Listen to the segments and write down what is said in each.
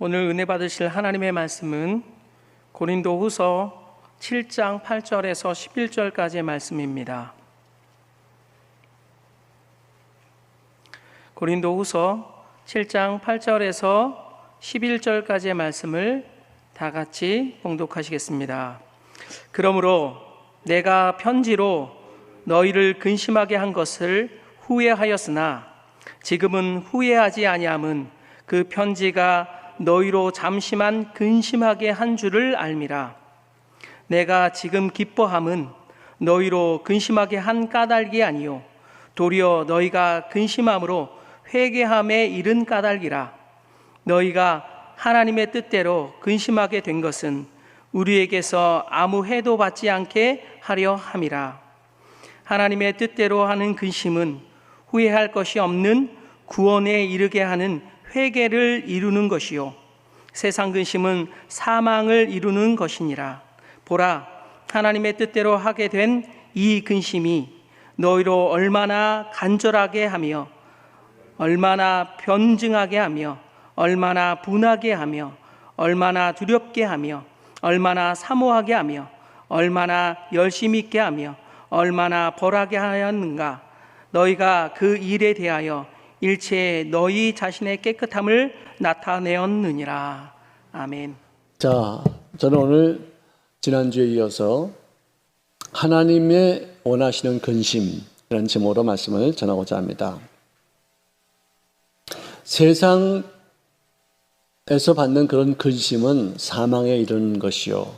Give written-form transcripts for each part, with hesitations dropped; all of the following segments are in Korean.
오늘 은혜 받으실 하나님의 말씀은 고린도후서 7장 8절에서 11절까지의 말씀입니다. 고린도후서 7장 8절에서 11절까지의 말씀을 다 같이 봉독하시겠습니다. 그러므로 내가 편지로 너희를 근심하게 한 것을 후회하였으나 지금은 후회하지 아니함은 그 편지가 너희로 잠시만 근심하게 한 줄을 알미라. 내가 지금 기뻐함은 너희로 근심하게 한 까닭이 아니요 도리어 너희가 근심함으로 회개함에 이른 까닭이라. 너희가 하나님의 뜻대로 근심하게 된 것은 우리에게서 아무 해도 받지 않게 하려 함이라. 하나님의 뜻대로 하는 근심은 후회할 것이 없는 구원에 이르게 하는 회개를 이루는 것이요 세상 근심은 사망을 이루는 것이니라. 보라, 하나님의 뜻대로 하게 된 이 근심이 너희로 얼마나 간절하게 하며 얼마나 변증하게 하며 얼마나 분하게 하며 얼마나 두렵게 하며 얼마나 사모하게 하며 얼마나 열심히 있게 하며 얼마나 벌하게 하였는가. 너희가 그 일에 대하여 일체의 너희 자신의 깨끗함을 나타내었느니라. 아멘. 자, 저는 오늘 지난주에 이어서 하나님의 원하시는 근심이라는 제목으로 말씀을 전하고자 합니다. 세상에서 받는 그런 근심은 사망에 이르는 것이요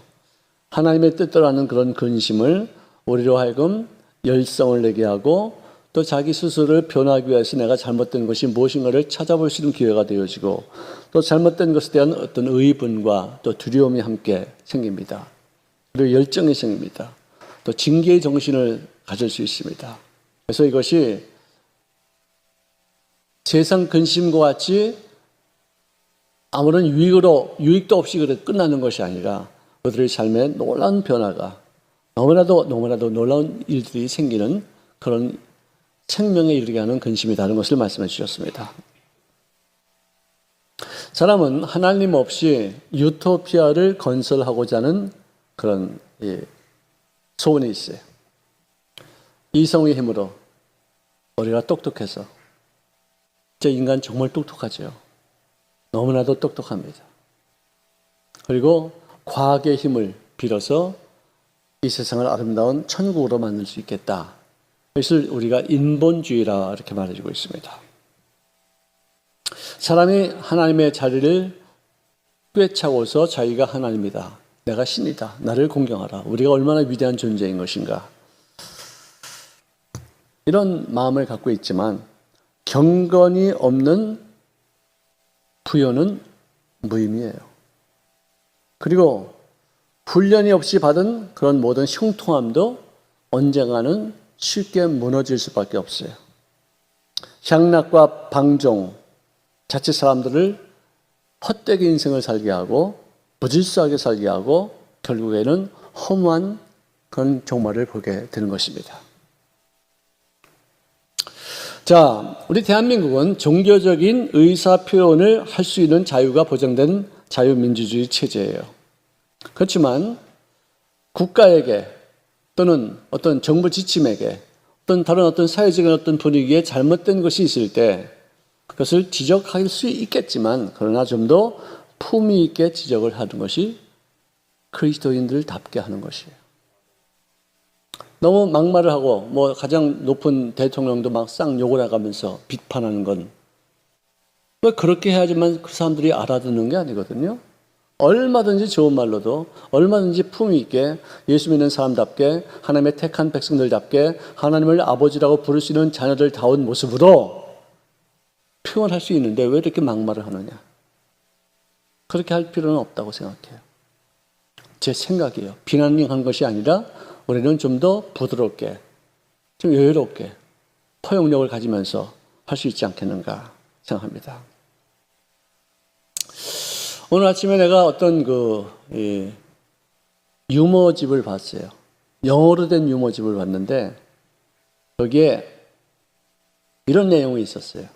하나님의 뜻대로 하는 그런 근심을 우리로 하여금 열성을 내게 하고 또 자기 스스로를 변하기 위해서 내가 잘못된 것이 무엇인가를 찾아볼 수 있는 기회가 되어지고 또 잘못된 것에 대한 어떤 의분과 또 두려움이 함께 생깁니다. 그리고 열정이 생깁니다. 또 징계의 정신을 가질 수 있습니다. 그래서 이것이 세상 근심과 같이 아무런 유익도 없이 끝나는 것이 아니라 그들의 삶에 놀라운 변화가 너무나도 놀라운 일들이 생기는 그런 생명에 이르게 하는 근심이라는 것을 말씀해 주셨습니다. 사람은 하나님 없이 유토피아를 건설하고자 하는 그런 소원이 있어요. 이성의 힘으로 우리가 똑똑해서 저 인간 정말 똑똑하죠. 너무나도 똑똑합니다. 그리고 과학의 힘을 빌어서 이 세상을 아름다운 천국으로 만들 수 있겠다. 그것을 우리가 인본주의라 이렇게 말해주고 있습니다. 사람이 하나님의 자리를 꿰차고서 자기가 하나님이다. 내가 신이다. 나를 공경하라. 우리가 얼마나 위대한 존재인 것인가. 이런 마음을 갖고 있지만 경건이 없는 부여는 무의미해요. 그리고 훈련이 없이 받은 그런 모든 형통함도 언젠가는 쉽게 무너질 수밖에 없어요. 향락과 방종, 자칫 사람들을 헛되게 인생을 살게 하고 무질서하게 살게 하고 결국에는 허무한 그런 종말을 보게 되는 것입니다. 자, 우리 대한민국은 종교적인 의사 표현을 할 수 있는 자유가 보장된 자유민주주의 체제예요. 그렇지만 국가에게 또는 어떤 정부 지침에게 다른 어떤 사회적인 어떤 분위기에 잘못된 것이 있을 때 그것을 지적할 수 있겠지만 그러나 좀 더 품위 있게 지적을 하는 것이 그리스도인들답게 하는 것이에요. 너무 막말을 하고 가장 높은 대통령도 막 쌍 욕을 해가면서 비판하는 건 왜 그렇게 해야지만 그 사람들이 알아듣는 게 아니거든요. 얼마든지 좋은 말로도 얼마든지 품위 있게 예수 믿는 사람답게 하나님의 택한 백성들답게 하나님을 아버지라고 부를 수 있는 자녀들다운 모습으로 표현할 수 있는데 왜 이렇게 막말을 하느냐. 그렇게 할 필요는 없다고 생각해요. 제 생각이에요. 비난하는 것이 아니라 우리는 좀 더 부드럽게 좀 여유롭게 포용력을 가지면서 할 수 있지 않겠는가 생각합니다. 오늘 아침에 내가 어떤 유머집을 봤어요. 영어로 된 유머집을 봤는데 거기에 이런 내용이 있었어요.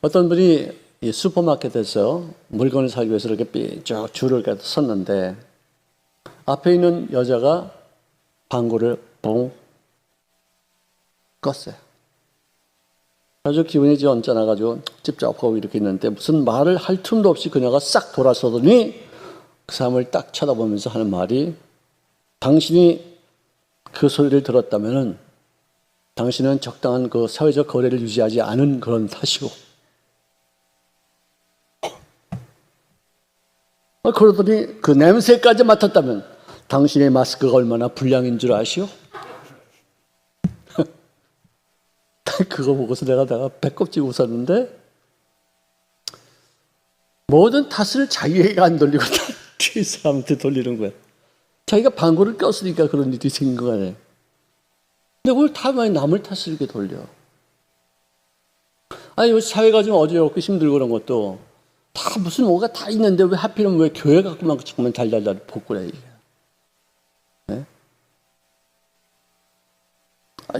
어떤 분이 이 슈퍼마켓에서 물건을 사기 위해서 이렇게 쭉 줄을 섰는데 앞에 있는 여자가 방구를 뻥 껐어요. 아주 기분이 좀 언짢아가지고 찝쩍하고 이렇게 있는데 무슨 말을 할 틈도 없이 그녀가 싹 돌아서더니 그 사람을 딱 쳐다보면서 하는 말이, 당신이 그 소리를 들었다면은 당신은 적당한 그 사회적 거리를 유지하지 않은 그런 탓이고, 그러더니 그 냄새까지 맡았다면 당신의 마스크가 얼마나 불량인 줄 아시오? 그거 보고서 내가 배꼽지 웃었는데, 모든 탓을 자기에게 안 돌리고 다 뒤에 사람한테 돌리는 거야. 자기가 방구를 꼈으니까 그런 일이 생긴 거 아니에요. 근데 그걸 다 많이 남을 탓을 이렇게 돌려. 아니, 사회가 좀 어지럽고 힘들고 그런 것도 다 무슨 뭐가 다 있는데 왜 하필이면 왜 교회 갖고만 정말 달달달 복구래, 이게. 네?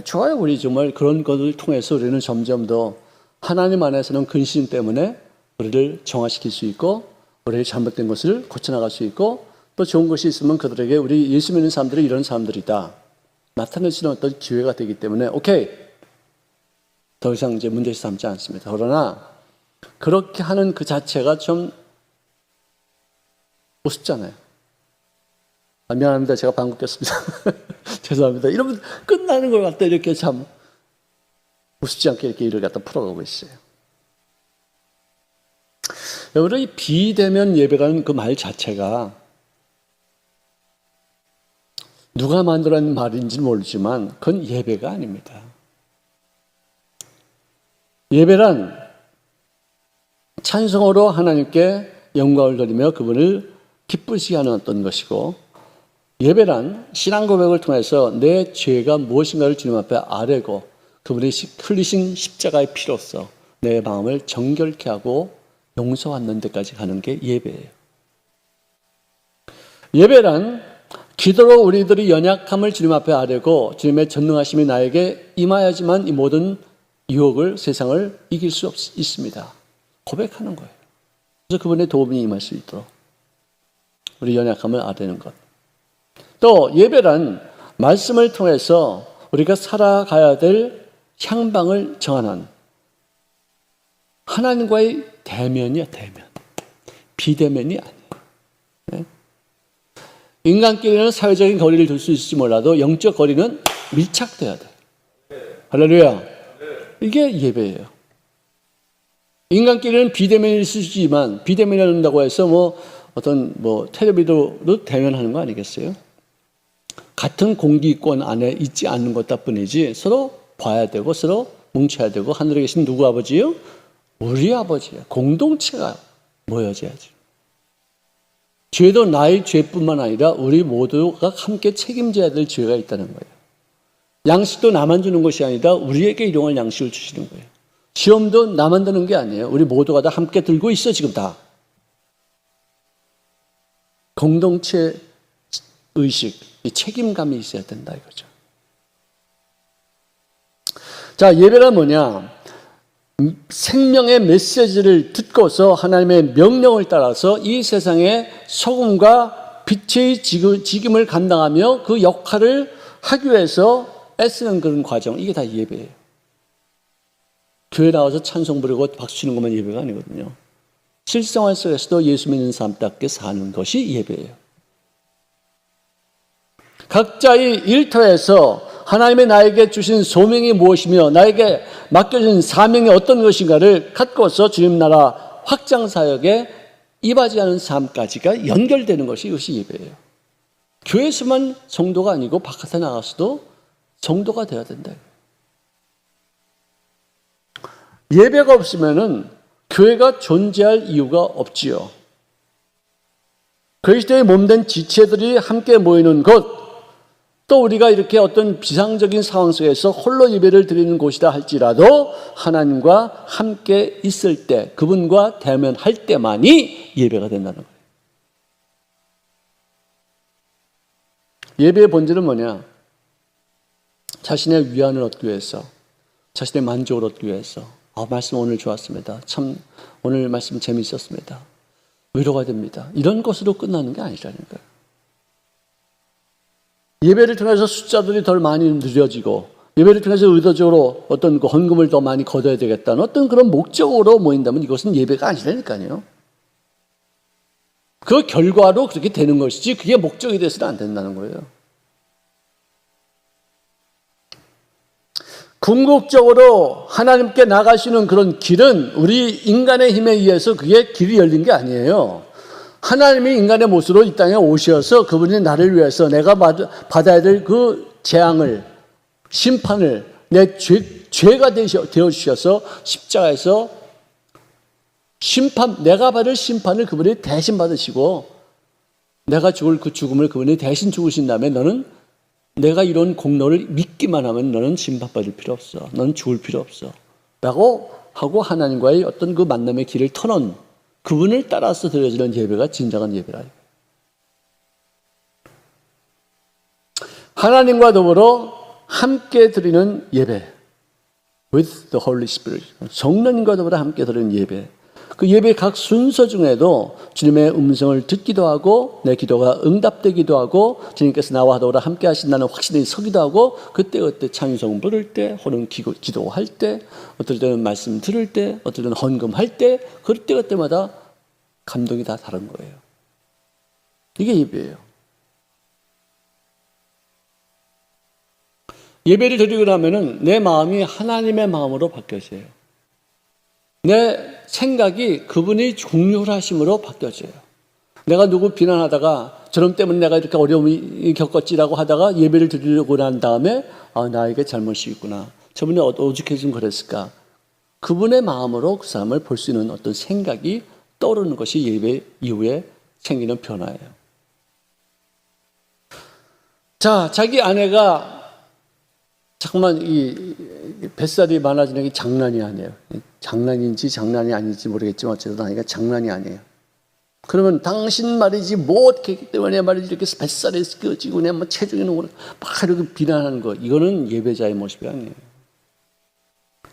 좋아요. 우리 정말 그런 것을 통해서 우리는 점점 더 하나님 안에서는 근심 때문에 우리를 정화시킬 수 있고, 우리의 잘못된 것을 고쳐나갈 수 있고, 또 좋은 것이 있으면 그들에게 우리 예수 믿는 사람들이 이런 사람들이다 나타낼 수 있는 어떤 기회가 되기 때문에 오케이, 더 이상 이제 문제 삼지 않습니다. 그러나 그렇게 하는 그 자체가 좀 우습잖아요. 미안합니다. 제가 방구 꼈습니다. 죄송합니다. 이러면 끝나는 걸 갖다 이렇게 참 우습지 않게 이렇게 일을 갖다 풀어가고 있어요. 여러분, 이 비대면 예배라는 그 말 자체가 누가 만들어낸 말인지 모르지만 그건 예배가 아닙니다. 예배란 찬송으로 하나님께 영광을 돌리며 그분을 기쁘시게 하는 어떤 것이고, 예배란 신앙 고백을 통해서 내 죄가 무엇인가를 주님 앞에 아뢰고 그분이 흘리신 십자가의 피로써 내 마음을 정결케 하고 용서받는 데까지 가는 게 예배예요. 예배란 기도로 우리들이 연약함을 주님 앞에 아뢰고 주님의 전능하심이 나에게 임하야지만 이 모든 유혹을, 세상을 이길 수 있습니다. 고백하는 거예요. 그래서 그분의 도움이 임할 수 있도록 우리 연약함을 아뢰는 것. 또 예배란 말씀을 통해서 우리가 살아가야 될 향방을 정하는 하나님과의 대면이야, 대면. 비대면이 아니에요. 네? 인간끼리는 사회적인 거리를 둘 수 있을지 몰라도 영적 거리는 밀착돼야 돼. 할렐루야. 이게 예배예요. 인간끼리는 비대면일 수 있지만 비대면이라고 해서 어떤 텔레비전으로 대면하는 거 아니겠어요? 같은 공기권 안에 있지 않는 것 뿐이지 서로 봐야 되고 서로 뭉쳐야 되고, 하늘에 계신 누구 아버지요? 우리 아버지예요. 공동체가 모여져야지. 죄도 나의 죄뿐만 아니라 우리 모두가 함께 책임져야 될 죄가 있다는 거예요. 양식도 나만 주는 것이 아니라 우리에게 일용할 양식을 주시는 거예요. 시험도 나만 드는 게 아니에요. 우리 모두가 다 함께 들고 있어, 지금 다. 공동체 의식, 이 책임감이 있어야 된다 이거죠. 자, 예배란 뭐냐? 생명의 메시지를 듣고서 하나님의 명령을 따라서 이 세상의 소금과 빛의 직임을 감당하며 그 역할을 하기 위해서 애쓰는 그런 과정, 이게 다 예배예요. 교회 나와서 찬송 부르고 박수 치는 것만 예배가 아니거든요. 실생활 속에서도 예수 믿는 사람답게 사는 것이 예배예요. 각자의 일터에서 하나님의 나에게 주신 소명이 무엇이며 나에게 맡겨진 사명이 어떤 것인가를 갖고서 주님 나라 확장 사역에 임하지하는 삶까지가 연결되는 것이, 이것이 예배예요. 교회에서만 성도가 아니고 바깥에 나가서도 성도가 되어야 된다. 예배가 없으면은 교회가 존재할 이유가 없지요. 그리스도의 몸된 지체들이 함께 모이는 곳, 또 우리가 이렇게 어떤 비상적인 상황 속에서 홀로 예배를 드리는 곳이다 할지라도 하나님과 함께 있을 때, 그분과 대면할 때만이 예배가 된다는 거예요. 예배의 본질은 뭐냐? 자신의 위안을 얻기 위해서, 자신의 만족을 얻기 위해서, 말씀 오늘 좋았습니다. 참 오늘 말씀 재미있었습니다. 위로가 됩니다. 이런 것으로 끝나는 게 아니라는 거예요. 예배를 통해서 숫자들이 덜 많이 늘려지고 예배를 통해서 의도적으로 어떤 그 헌금을 더 많이 거둬야 되겠다는 어떤 그런 목적으로 모인다면 이것은 예배가 아니라니까요. 그 결과로 그렇게 되는 것이지 그게 목적이 돼서는 안 된다는 거예요. 궁극적으로 하나님께 나가시는 그런 길은 우리 인간의 힘에 의해서 그게 길이 열린 게 아니에요. 하나님이 인간의 모습으로 이 땅에 오셔서 그분이 나를 위해서 내가 받아야 될 그 재앙을, 심판을 내 죄가 되어주셔서 십자가에서 내가 받을 심판을 그분이 대신 받으시고 내가 죽을 그 죽음을 그분이 대신 죽으신 다음에 너는 내가 이런 공로를 믿기만 하면 너는 심판받을 필요 없어. 너는 죽을 필요 없어. 라고 하고 하나님과의 어떤 그 만남의 길을 터놓은 그분을 따라서 드려지는 예배가 진정한 예배라. 하나님과 더불어 함께 드리는 예배. With the Holy Spirit. 성령님과 더불어 함께 드리는 예배. 그 예배 각 순서 중에도 주님의 음성을 듣기도 하고 내 기도가 응답되기도 하고 주님께서 나와 더불어 함께 하신다는 확신이 서기도 하고 그때 찬송 부를 때 혹은 기도할 때 어떨 때는 말씀 들을 때 어떨 때는 헌금할 때 그때마다 감동이 다 다른 거예요. 이게 예배예요. 예배를 드리고 나면은 내 마음이 하나님의 마음으로 바뀌어져요. 내 생각이 그분이 공률하심으로 바뀌어져요. 내가 누구 비난하다가 저놈 때문에 내가 이렇게 어려움이 겪었지라고 하다가 예배를 드리려고 난 다음에 나에게 잘못이 있구나. 저분이 오죽해 좀 그랬을까. 그분의 마음으로 그 사람을 볼 수 있는 어떤 생각이 떠오르는 것이 예배 이후에 생기는 변화예요. 자, 자기 아내가 잠깐만 이 뱃살이 많아지는 게 장난이 아니에요. 장난인지 장난이 아닌지 모르겠지만 어쨌든 아니가 장난이 아니에요. 그러면 당신 말이지 뭐 어떻게 했기 때문에 말이지 이렇게 뱃살이 찌고 내 뭐 체중이 오르고 막 이렇게 비난하는 거 이거는 예배자의 모습이 아니에요.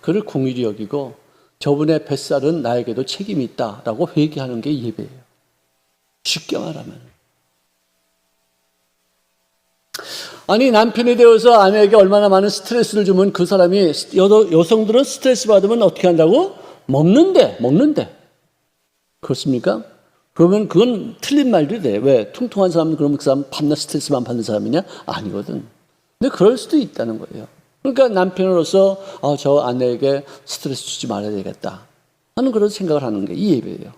그를 공의히 여기고 저분의 뱃살은 나에게도 책임이 있다라고 회개하는 게 예배예요. 쉽게 말하면. 아니 남편이 되어서 아내에게 얼마나 많은 스트레스를 주면 그 사람이 여성들은 스트레스 받으면 어떻게 한다고? 먹는데 그렇습니까? 그러면 그건 틀린 말도 돼. 왜? 퉁퉁한 사람은 그러면 그 사람 밤낮 스트레스만 받는 사람이냐? 아니거든. 근데 그럴 수도 있다는 거예요. 그러니까 남편으로서 저 아내에게 스트레스 주지 말아야 되겠다 하는 그런 생각을 하는 게 이 예배예요.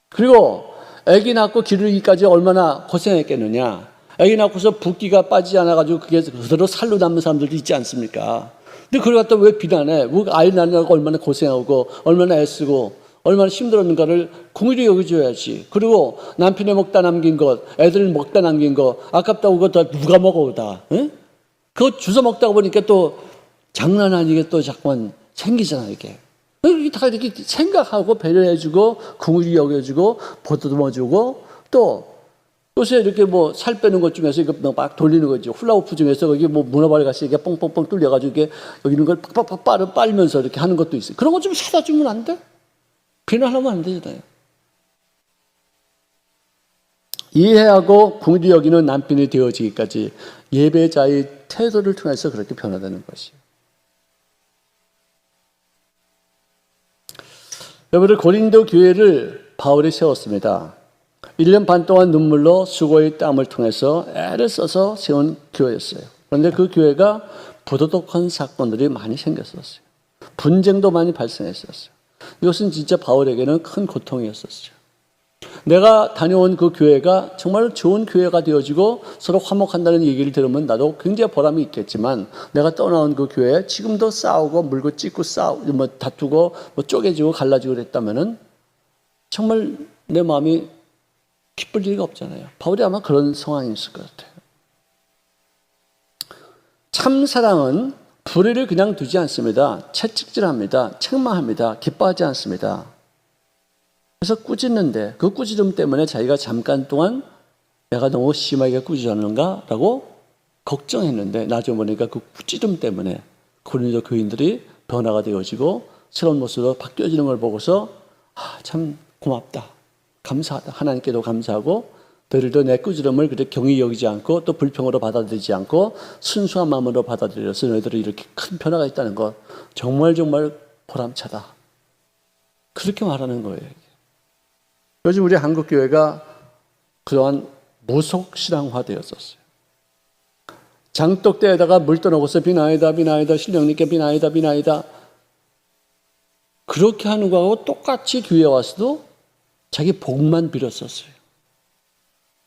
그리고 아기 낳고 기르기까지 얼마나 고생했겠느냐. 아기 낳고서 붓기가 빠지지 않아가지고 그게 그대로 살로 남는 사람들도 있지 않습니까? 근데 그걸 갖다 왜 비난해? 아이 낳느라고 얼마나 고생하고 얼마나 애쓰고 얼마나 힘들었는가를 공의로 여겨줘야지. 그리고 남편이 먹다 남긴 것, 애들이 먹다 남긴 것 아깝다고 그거 다 누가 먹어 다. 응? 그거 주워 먹다가 보니까 또 장난 아니게 또 자꾸만 생기잖아 이게. 다 이렇게 생각하고 배려해주고 공의로 여겨주고 보듬어주고 또 요새 이렇게 뭐 살 빼는 것 중에서 이거 막 돌리는 거죠. 훌라후프 중에서 거기 뭐 문어발이 같이 이게 뻥뻥뻥 뚫려가지고 이게 여기 있는 걸 팍팍팍 빨면서 이렇게 하는 것도 있어요. 그런 거 좀 사다 주면 안 돼? 비난하면 안 되잖아요. 이해하고 공의로 여기는 남편이 되어지기까지 예배자의 태도를 통해서 그렇게 변화되는 것이에요. 여러분들 고린도 교회를 바울이 세웠습니다. 1년 반 동안 눈물로 수고의 땀을 통해서 애를 써서 세운 교회였어요. 그런데 그 교회가 부도덕한 사건들이 많이 생겼었어요. 분쟁도 많이 발생했었어요. 이것은 진짜 바울에게는 큰 고통이었었어요. 내가 다녀온 그 교회가 정말 좋은 교회가 되어지고 서로 화목한다는 얘기를 들으면 나도 굉장히 보람이 있겠지만 내가 떠나온 그 교회 지금도 싸우고 물고 찢고 뭐 다투고 뭐 쪼개지고 갈라지고 그랬다면은 정말 내 마음이 기쁠 리가 없잖아요. 바울이 아마 그런 상황이었을 것 같아요. 참 사랑은 불의를 그냥 두지 않습니다. 채찍질합니다. 책망합니다. 기뻐하지 않습니다. 그래서 꾸짖는데 그 꾸짖음 때문에 자기가 잠깐 동안 내가 너무 심하게 꾸짖었는가라고 걱정했는데 나중에 보니까 그 꾸짖음 때문에 고린도 교인들이 변화가 되어지고 새로운 모습으로 바뀌어지는 걸 보고서 참 고맙다, 감사하다, 하나님께도 감사하고 너희들도 내 꾸지람을 그렇게 경히 여기지 않고 또 불평으로 받아들이지 않고 순수한 마음으로 받아들여서 너희들이 이렇게 큰 변화가 있다는 것 정말 보람차다. 그렇게 말하는 거예요. 요즘 우리 한국교회가 그동안 무속신앙화 되었었어요. 장독대에다가 물 떠놓고서 비나이다 비나이다 신령님께 비나이다 비나이다 그렇게 하는 거하고 똑같이 교회에 와서도 자기 복만 빌었었어요.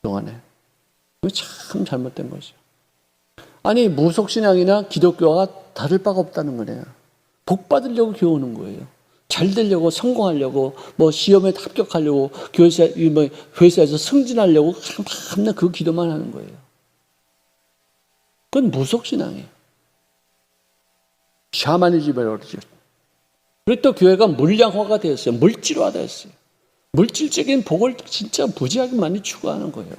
그동안에. 참 잘못된 거죠. 아니 무속신앙이나 기독교가 다를 바가 없다는 거네요. 복 받으려고 교회 오는 거예요. 잘 되려고 성공하려고 시험에 합격하려고 회사에서 승진하려고 맨날 그 기도만 하는 거예요. 그건 무속신앙이에요. 샤머니즘이라고 그러죠. 그리고 또 교회가 물량화가 되었어요. 물질화가 되었어요. 물질적인 복을 진짜 무지하게 많이 추구하는 거예요.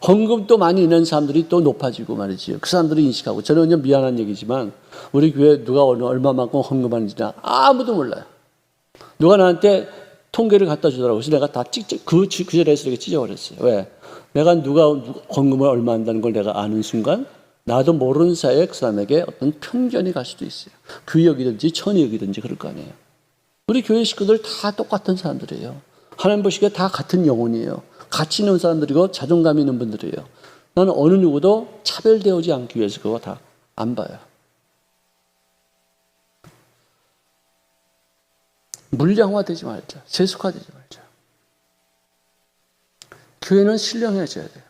헌금도 많이 있는 사람들이 또 높아지고 말이죠. 그 사람들이 인식하고. 저는 그냥 미안한 얘기지만 우리 교회 누가 얼마만큼 헌금하는지는 아무도 몰라요. 누가 나한테 통계를 갖다 주더라고요. 그래서 내가 다 그 자리에서 이렇게 찢어버렸어요. 왜? 내가 누가 헌금을 얼마 한다는 걸 내가 아는 순간 나도 모르는 사이에 그 사람에게 어떤 편견이 갈 수도 있어요. 귀역이든지 천역이든지 그럴 거 아니에요. 우리 교회 식구들 다 똑같은 사람들이에요. 하나님 보시기에 다 같은 영혼이에요. 가치 있는 사람들이고 자존감 있는 분들이에요. 나는 어느 누구도 차별되어지 않기 위해서 그거 다 안 봐요. 물량화되지 말자. 세속화되지 말자. 교회는 신령해져야 돼요.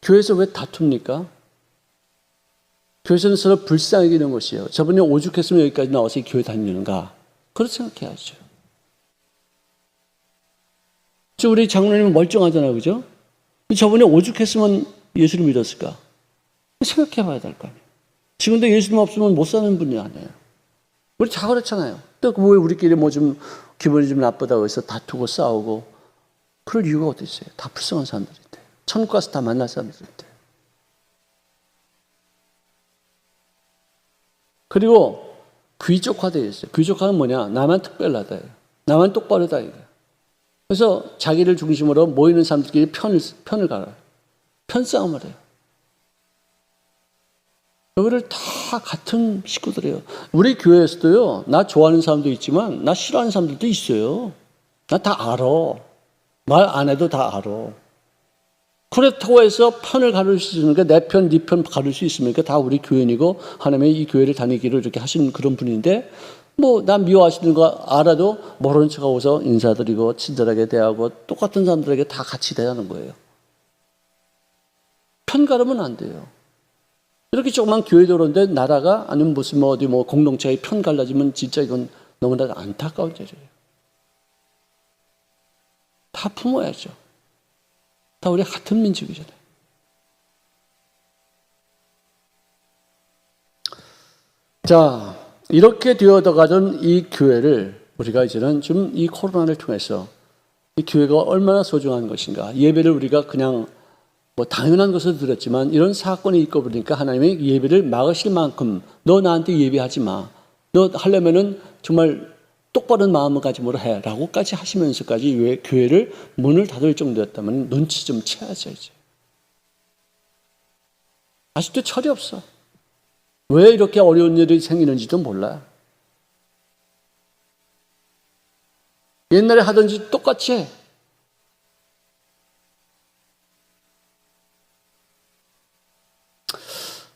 교회에서 왜 다툽니까? 교회에서는 서로 불쌍히 여기는 것이에요. 저번에 오죽했으면 여기까지 나와서 이 교회 다니는가? 그렇게 생각해야죠. 우리 장로님은 멀쩡하잖아요. 그죠? 저번에 오죽했으면 예수를 믿었을까? 생각해 봐야 될 거 아니에요. 지금도 예수님 없으면 못 사는 분이 아니에요. 우리 다 그렇잖아요. 또 왜 우리끼리 좀 기분이 좀 나쁘다고 해서 다투고 싸우고 그럴 이유가 어디 있어요? 다 불쌍한 사람들인데. 천국 가서 다 만날 사람들인데. 그리고 귀족화되어 있어요. 귀족화는 뭐냐? 나만 특별하다. 나만 똑바르다. 그래서 자기를 중심으로 모이는 사람들끼리 편을 갈아요. 편싸움을 해요. 여기를 다 같은 식구들이에요. 우리 교회에서도요, 나 좋아하는 사람도 있지만, 나 싫어하는 사람들도 있어요. 나 다 알아. 말 안 해도 다 알아. 그렇다고 해서 편을 가를 수 있으니까, 내 편, 네 편 가를 수 있으니까 다 우리 교인이고, 하나님의 이 교회를 다니기를 이렇게 하시는 그런 분인데, 난 미워하시는 거 알아도 모르는 척하고서 인사드리고, 친절하게 대하고, 똑같은 사람들에게 다 같이 대하는 거예요. 편 가르면 안 돼요. 이렇게 조그만 교회도 그런데 나라가 아니면 무슨 어디 공동체에 편 갈라지면 진짜 이건 너무나 안타까운 일이에요. 다 품어야죠. 다 우리 같은 민족이잖아요. 자, 이렇게 되어가던 이 교회를 우리가 이제는 좀 이 코로나를 통해서 이 교회가 얼마나 소중한 것인가. 예배를 우리가 그냥 당연한 것을 들었지만 이런 사건이 있고 보니까 하나님이 예배를 막으실 만큼 너 나한테 예배하지 마. 너 하려면은 정말 똑바른 마음가짐으로 해. 라고까지 하시면서까지 왜 교회를 문을 닫을 정도였다면 눈치 좀 채야죠, 이제. 아직도 철이 없어. 왜 이렇게 어려운 일이 생기는지도 몰라요. 옛날에 하던 짓 똑같이 해.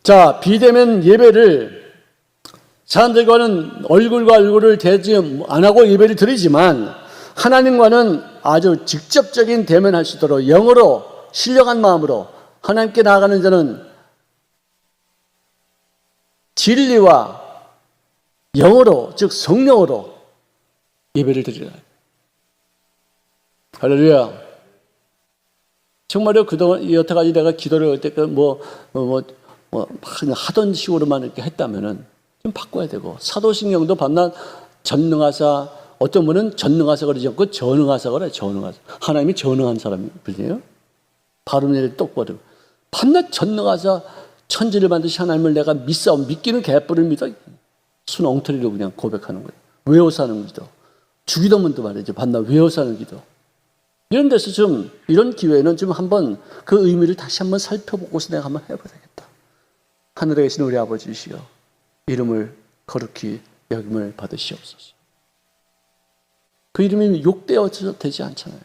자, 비대면 예배를 사람들과는 얼굴과 얼굴을 대지 안 하고 예배를 드리지만 하나님과는 아주 직접적인 대면할 수 있도록 영으로 신령한 마음으로 하나님께 나아가는 자는 진리와 영으로 즉 성령으로 예배를 드리라. 할렐루야. 정말요, 그동안 여태까지 내가 기도를 할 때 하던 식으로만 이렇게 했다면은 좀 바꿔야 되고, 사도신경도 밤낮 전능하사, 어떤 분은 전능하사 그러지 않고 전능하사 그래, 전능하사. 하나님이 전능한 사람이에요. 발음이 똑바로. 밤낮 전능하사 천지를 만드신 하나님을 내가 믿기는 개뿔을 믿어. 순 엉터리로 그냥 고백하는 거예요. 외워서 하는 기도. 주기도문도 말이죠. 반나 외워서 하는 기도. 이런 데서 좀 이런 기회에는 좀 한번 그 의미를 다시 한번 살펴보고서 내가 한번 해봐야 되겠다. 하늘에 계신 우리 아버지시여 이름을 거룩히 여김을 받으시옵소서. 그 이름이 욕되어져 되지 않잖아요.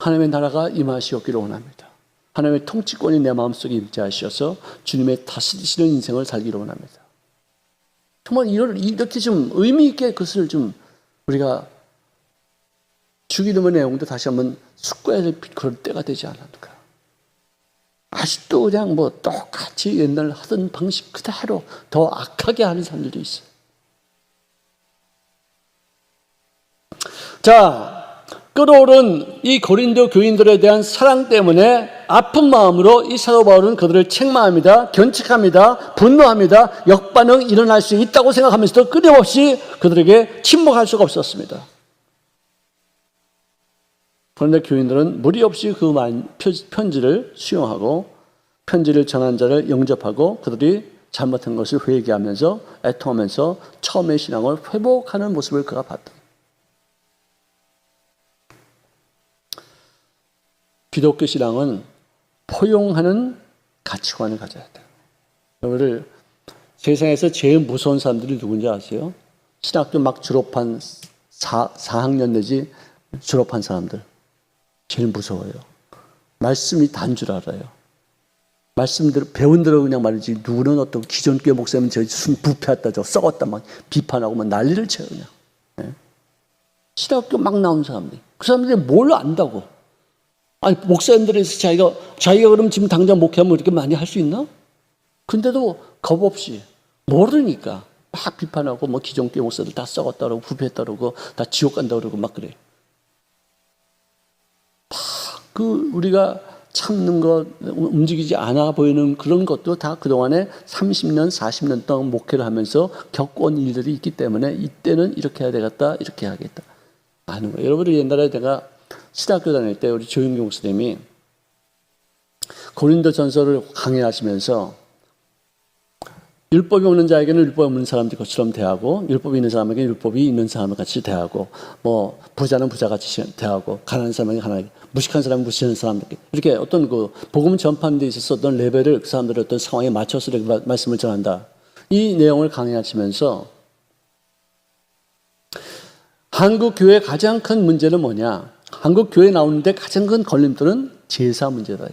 하나님의 나라가 임하시옵기를 원합니다. 하나님의 통치권이 내 마음속에 임재하셔서 주님의 다스리시는 인생을 살기를 원합니다. 정말 이렇게 좀 의미 있게 그것을 좀 우리가 주기도문의 내용도 다시 한번 숙고해야 될 그럴 때가 되지 않았는가. 아직도 그냥 뭐 똑같이 옛날 하던 방식 그대로 더 악하게 하는 사람들도 있어요. 자, 끓어오른 이 고린도 교인들에 대한 사랑 때문에 아픈 마음으로 이 사도 바울은 그들을 책망합니다. 견책합니다. 분노합니다. 역반응이 일어날 수 있다고 생각하면서도 끊임없이 그들에게 침묵할 수가 없었습니다. 그런데 교인들은 무리 없이 그 편지를 수용하고 편지를 전한 자를 영접하고 그들이 잘못한 것을 회개하면서 애통하면서 처음의 신앙을 회복하는 모습을 그가 봤다. 기독교 신앙은 포용하는 가치관을 가져야 돼요. 여러분들 세상에서 제일 무서운 사람들이 누군지 아세요? 신학교 막 졸업한 4학년 내지 졸업한 사람들. 제일 무서워요. 말씀이 단 줄 알아요. 말씀대로 배운 대로 그냥 말이지 누구는 어떤 기존교회 목사님은 저 부패했다 저 썩었다 막 비판하고 막 난리를 쳐요 그냥. 네? 신학교 막 나온 사람들. 그 사람들이 뭘 안다고? 아니 목사님들에서 자기가 그럼 지금 당장 목회하면 이렇게 많이 할 수 있나? 근데도 겁 없이 모르니까 막 비판하고 뭐 기존교회 목사들 다 썩었다 그러고 부패했다 그러고 다 지옥 간다 그러고 막 그래. 그 우리가 참는 것, 움직이지 않아 보이는 그런 것도 다 그동안에 30년, 40년 동안 목회를 하면서 겪어온 일들이 있기 때문에 이때는 이렇게 해야 되겠다, 이렇게 해야겠다 하는 거예요. 여러분들 옛날에 제가 신학교 다닐 때 우리 조윤경 목사님이 고린도 전서를 강의하시면서 율법이 없는 자에게는 율법이 없는 사람들 것처럼 대하고 율법이 있는 사람에게 율법이 있는 사람을 같이 대하고 뭐 부자는 부자같이 대하고 가난한 사람에게 가난하게 무식한 사람은 무식한 사람에게 이렇게 어떤 그 복음 전파하는 데 있어서 어떤 레벨을 그 사람들의 어떤 상황에 맞춰서 이렇게 말씀을 전한다. 이 내용을 강의하시면서 한국 교회의 가장 큰 문제는 뭐냐? 한국 교회에 나오는데 가장 큰 걸림돌은 제사 문제다.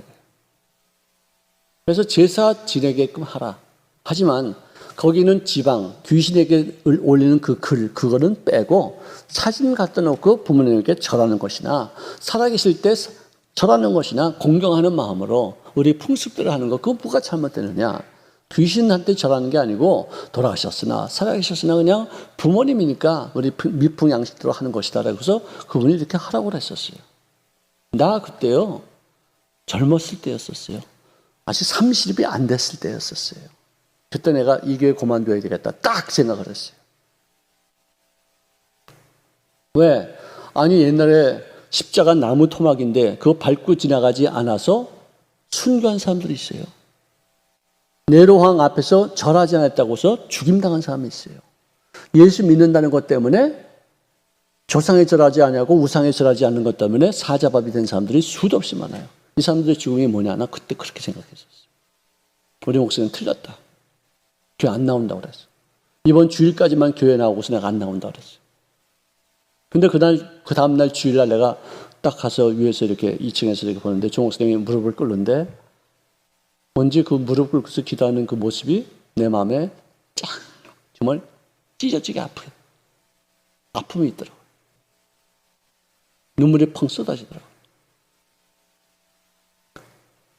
그래서 제사 지내게끔 하라. 하지만 거기는 지방, 귀신에게 올리는 그 글, 그거는 빼고 사진 갖다 놓고 부모님에게 절하는 것이나 살아계실 때 절하는 것이나 공경하는 마음으로 우리 풍습대로 하는 거, 그거 뭐가 잘못되느냐? 귀신한테 절하는 게 아니고 돌아가셨으나 살아계셨으나 그냥 부모님이니까 우리 미풍 양식대로 하는 것이다. 그래서 그분이 이렇게 하라고 그랬었어요. 나 그때요, 젊었을 때였었어요. 아직 30이 안 됐을 때였었어요. 그때 내가 이 교회 그만둬야 되겠다 딱 생각을 했어요. 왜? 아니 옛날에 십자가 나무 토막인데 그거 밟고 지나가지 않아서 순교한 사람들이 있어요. 네로왕 앞에서 절하지 않았다고 해서 죽임당한 사람이 있어요. 예수 믿는다는 것 때문에 조상에 절하지 않냐고 우상에 절하지 않는 것 때문에 사자밥이 된 사람들이 수도 없이 많아요. 이 사람들의 죽음이 뭐냐? 나 그때 그렇게 생각했었어요. 우리 목사님은 틀렸다. 교회 안 나온다고 그랬어. 이번 주일까지만 교회 나오고서 내가 안 나온다고 그랬어. 근데 그 다음날 주일날 내가 딱 가서 위에서 이렇게 2층에서 이렇게 보는데 조 목사님이 무릎을 꿇는데 뭔지 그 무릎 꿇고서 기도하는 그 모습이 내 마음에 정말 찢어지게 아픔이 있더라고요. 눈물이 펑 쏟아지더라고요.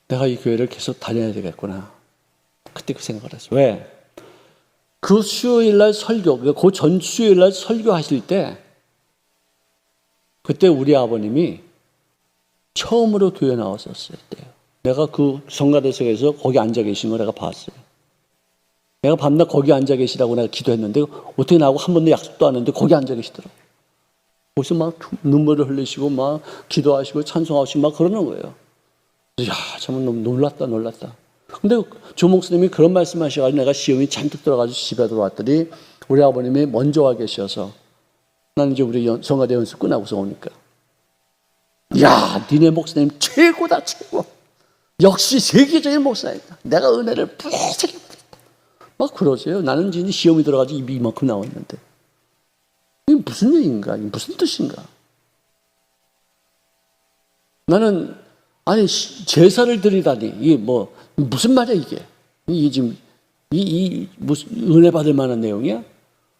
내가 이 교회를 계속 다녀야 되겠구나. 그때 그 생각을 했어요. 왜? 그 수요일날 설교, 그 전 수요일날 설교하실 때 그때 우리 아버님이 처음으로 교회 나왔었을 때요. 내가 그 성가대석에서 거기 앉아 계신 걸 내가 봤어요. 내가 밤낮 거기 앉아 계시라고 내가 기도했는데 어떻게 나하고 한 번도 약속도 안 했는데 거기 앉아 계시더라고요. 거기서 막 눈물을 흘리시고 막 기도하시고 찬송하시고 막 그러는 거예요. 야, 정말 너무 놀랐다. 근데 조 목사님이 그런 말씀하셔가지고 내가 시험이 잔뜩 들어가지고 집에 들어왔더니 우리 아버님이 먼저 와 계셔서 나는 이제 우리 성가대 연수 끝나고서 오니까 야, 니네 목사님 최고다, 최고. 역시 세계적인 목사이다. 내가 은혜를 부세게 받았다. 막 그러세요. 나는 이제 시험이 들어가지고 입이 이만큼 나왔는데 이게 무슨 얘기인가? 이게 무슨 뜻인가? 나는 아니 제사를 드리다니 이게 뭐 무슨 말이야 이게? 이게 지금 이 무슨 은혜 받을 만한 내용이야?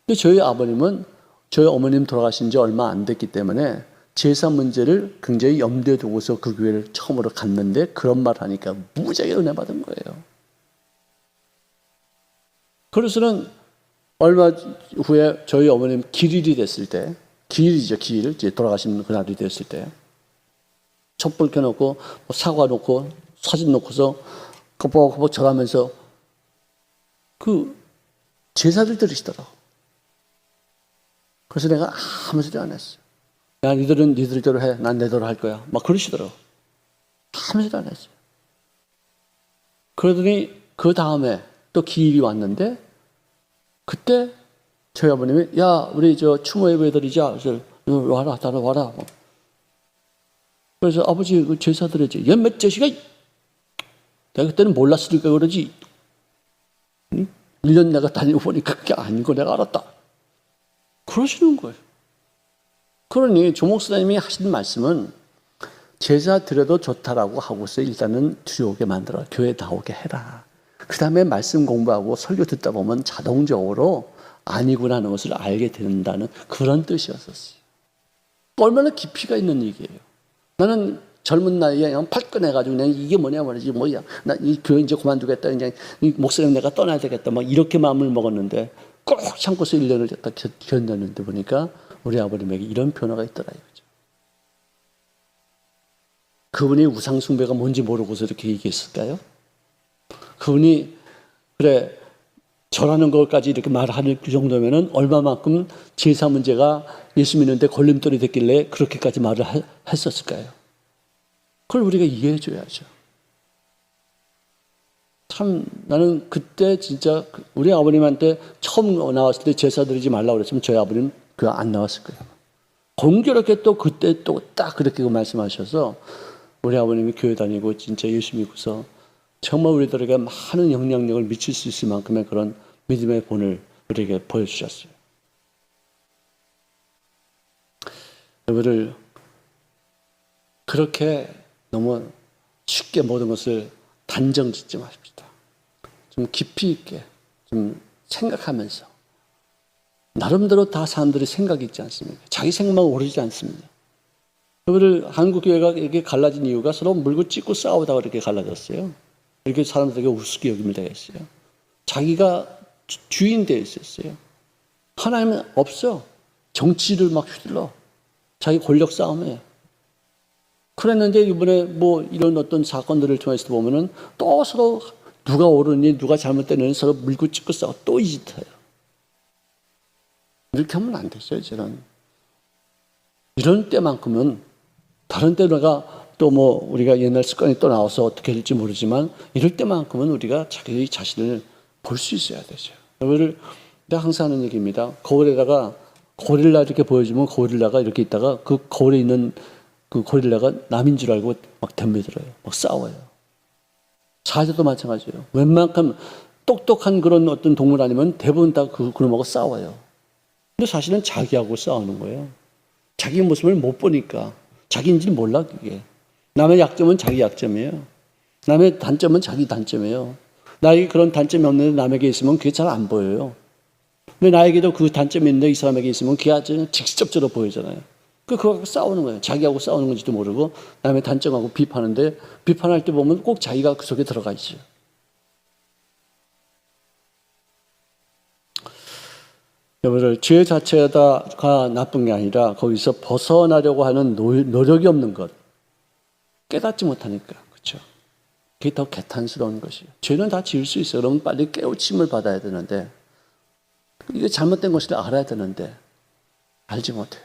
근데 저희 아버님은 저희 어머님 돌아가신 지 얼마 안 됐기 때문에 제사 문제를 굉장히 염두에 두고서 그 교회를 처음으로 갔는데 그런 말 하니까 무지하게 은혜 받은 거예요. 그래서는 얼마 후에 저희 어머님 기일이 됐을 때, 기일이죠, 기일. 이제 돌아가신 그날이 됐을 때 촛불 켜놓고 뭐 사과 놓고 사진 놓고서 거벅거벅 절하면서 그 제사를 드리시더라고. 그래서 내가 아무 소리 안 했어요. 야, 니들은 니들대로 해. 난 내대로 할 거야. 막 그러시더라고. 아무 소리 안 했어요. 그러더니 그 다음에 또 기일이 왔는데 그때 저희 아버님이 야, 우리 저 추모 예배 드리자. 그래서 와라, 따라와라. 그래서 아버지 그 제사 드려야지. 얘 몇 자식아? 내가 그때는 몰랐으니까 그러지. 1년 내가 다니고 보니까 그게 아닌 거 내가 알았다. 그러시는 거예요. 그러니 조 목사님이 하신 말씀은 제사 드려도 좋다라고 하고서 일단은 들여오게 만들어 교회 나오게 해라. 그 다음에 말씀 공부하고 설교 듣다 보면 자동적으로 아니구나 하는 것을 알게 된다는 그런 뜻이었었어요. 얼마나 깊이가 있는 얘기예요. 나는 젊은 나이에 그냥 팔끈해가지고 그냥 이게 뭐냐 말이지 뭐야. 나 이 교회 이제 그만두겠다. 그냥 이 목사님 내가 떠나야 되겠다. 막 이렇게 마음을 먹었는데 꼭 참고서 1년을 갖다 견뎠는데 보니까 우리 아버님에게 이런 변화가 있더라 이거죠. 그분이 우상숭배가 뭔지 모르고서 이렇게 얘기했을까요? 그분이 그래 절하는 것까지 이렇게 말하는 그 정도면은 얼마만큼 제사 문제가 예수 믿는데 걸림돌이 됐길래 그렇게까지 말을 했었을까요? 그걸 우리가 이해해 줘야죠. 참 나는 그때 진짜 우리 아버님한테 처음 나왔을 때 제사 드리지 말라고 그랬으면 저희 아버님 그 안 나왔을 거예요. 공교롭게 또 그때 또 딱 그렇게 말씀하셔서 우리 아버님이 교회 다니고 진짜 예수 믿고서 정말 우리들에게 많은 영향력을 미칠 수 있을 만큼의 그런 믿음의 본을 우리에게 보여주셨어요. 여러분들 그렇게 너무 쉽게 모든 것을 단정 짓지 마십시다. 좀 깊이 있게 좀 생각하면서 나름대로 다 사람들이 생각이 있지 않습니까? 자기 생각만 오르지 않습니다. 여러분들 한국 교회가 이렇게 갈라진 이유가 서로 물고 찢고 싸우다가 이렇게 갈라졌어요. 이렇게 사람들에게 우습게 여김을 당했어요. 자기가 주인 되어 있었어요. 하나님은 없어. 정치를 막 휘둘러. 자기 권력 싸움에. 그랬는데 이번에 뭐 이런 어떤 사건들을 통해서 보면은 또 서로 누가 옳으니 누가 잘못되느니 서로 물고 찢고 싸워 또 이 짓 해요. 이렇게 하면 안 되죠, 저는. 이런 때만큼은 다른 때 내가 또 뭐 우리가 옛날 습관이 또 나와서 어떻게 될지 모르지만 이럴 때만큼은 우리가 자기 자신을 볼 수 있어야 되죠. 여러분들 내가 항상 하는 얘기입니다. 거울에다가 고릴라 이렇게 보여주면 고릴라가 이렇게 있다가 그 거울에 있는 그 고릴라가 남인 줄 알고 막 덤벼들어요. 막 싸워요. 사자도 마찬가지예요. 웬만큼 똑똑한 그런 어떤 동물 아니면 대부분 다 그놈하고 싸워요. 근데 사실은 자기하고 싸우는 거예요. 자기 모습을 못 보니까 자기인지는 몰라 그게. 남의 약점은 자기 약점이에요. 남의 단점은 자기 단점이에요. 나에게 그런 단점이 없는데 남에게 있으면 그게 잘 안 보여요. 근데 나에게도 그 단점이 있는데 이 사람에게 있으면 그게 아주 직접적으로 보이잖아요. 그거 갖고 싸우는 거예요. 자기하고 싸우는 건지도 모르고 남의 단점하고 비판하는데 비판할 때 보면 꼭 자기가 그 속에 들어가 있어요. 여러분들 죄 자체가 나쁜 게 아니라 거기서 벗어나려고 하는 노력이 없는 것. 깨닫지 못하니까. 그렇죠? 그게 더 개탄스러운 것이에요. 죄는 다 지을 수 있어요. 그러면 빨리 깨우침을 받아야 되는데 이게 잘못된 것을 알아야 되는데 알지 못해요.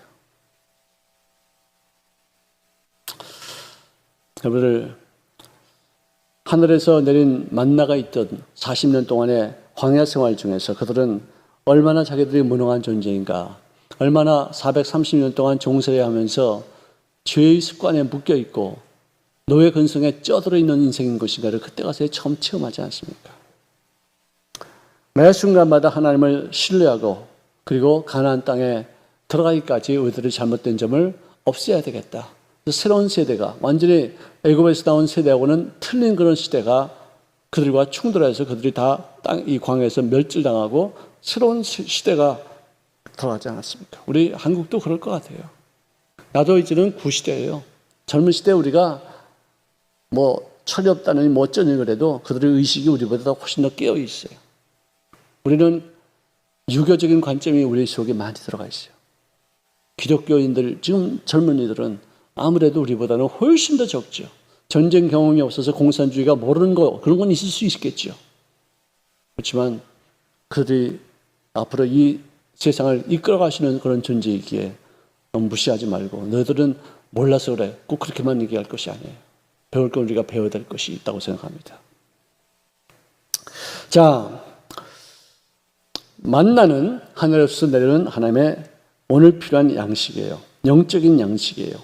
여러분들 하늘에서 내린 만나가 있던 40년 동안의 광야 생활 중에서 그들은 얼마나 자기들이 무능한 존재인가, 얼마나 430년 동안 종살이하면서 죄의 습관에 묶여 있고 노예 근성에 쩌들어 있는 인생인 것인가를 그때 가서 처음 체험하지 않습니까? 매 순간마다 하나님을 신뢰하고 그리고 가나안 땅에 들어가기까지 우리들의 잘못된 점을 없애야 되겠다. 새로운 세대가 완전히 애굽에서 나온 세대하고는 틀린 그런 시대가 그들과 충돌해서 그들이 다 이 광야에서 멸절당하고 새로운 시대가 들어가지 않았습니까? 우리 한국도 그럴 것 같아요. 나도 이제는 구시대예요. 젊은 시대 우리가 뭐 철이 없다느니 뭐 어쩌니 그래도 그들의 의식이 우리보다 훨씬 더 깨어 있어요. 우리는 유교적인 관점이 우리 속에 많이 들어가 있어요. 기독교인들, 지금 젊은이들은 아무래도 우리보다는 훨씬 더 적죠. 전쟁 경험이 없어서 공산주의가 모르는 거, 그런 건 있을 수 있겠죠. 그렇지만 그들이 앞으로 이 세상을 이끌어 가시는 그런 존재이기에 너무 무시하지 말고, 너희들은 몰라서 그래, 꼭 그렇게만 얘기할 것이 아니에요. 배울 건 우리가 배워야 될 것이 있다고 생각합니다. 자, 만나는 하늘에서 내려오는 하나님의 오늘 필요한 양식이에요. 영적인 양식이에요.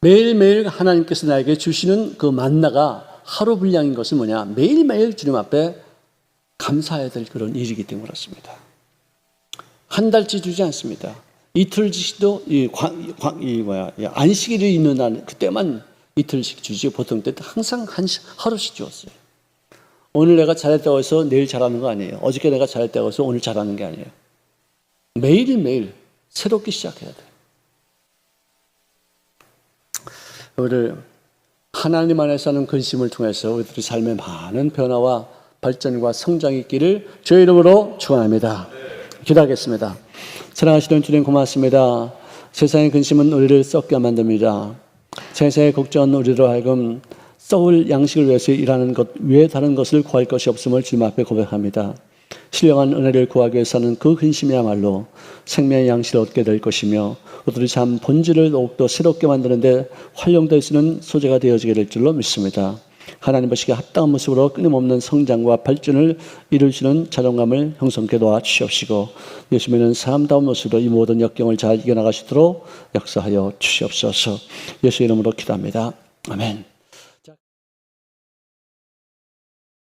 매일매일 하나님께서 나에게 주시는 그 만나가 하루 분량인 것은 뭐냐? 매일매일 주님 앞에 감사해야 될 그런 일이기 때문에 그렇습니다. 한 달치 주지 않습니다. 이틀씩도 안식일이 있는 날 그때만 이틀씩 주지, 보통 때 항상 하루씩 주었어요. 오늘 내가 잘했다고 해서 내일 잘하는 거 아니에요. 어저께 내가 잘했다고 해서 오늘 잘하는 게 아니에요. 매일매일 새롭게 시작해야 돼요. 우리를 하나님 안에서 하는 근심을 통해서 우리들의 삶에 많은 변화와 발전과 성장이 있기를 주의 이름으로 축원합니다. 기도하겠습니다. 사랑하시는 주님 고맙습니다. 세상의 근심은 우리를 썩게 만듭니다. 세상의 걱정은 우리로 하여금 썩을 양식을 위해서 일하는 것 외에 다른 것을 구할 것이 없음을 주님 앞에 고백합니다. 신령한 은혜를 구하기 위해서는 그 근심이야말로 생명의 양식을 얻게 될 것이며 우리들의 참 본질을 더욱더 새롭게 만드는데 활용될 수 있는 소재가 되어지게 될 줄로 믿습니다. 하나님 보시기에 합당한 모습으로 끊임없는 성장과 발전을 이루시는 자존감을 형성케 도와주시옵시고 예수님은 사람다운 모습으로 이 모든 역경을 잘 이겨나가시도록 역사하여 주시옵소서. 예수 이름으로 기도합니다. 아멘.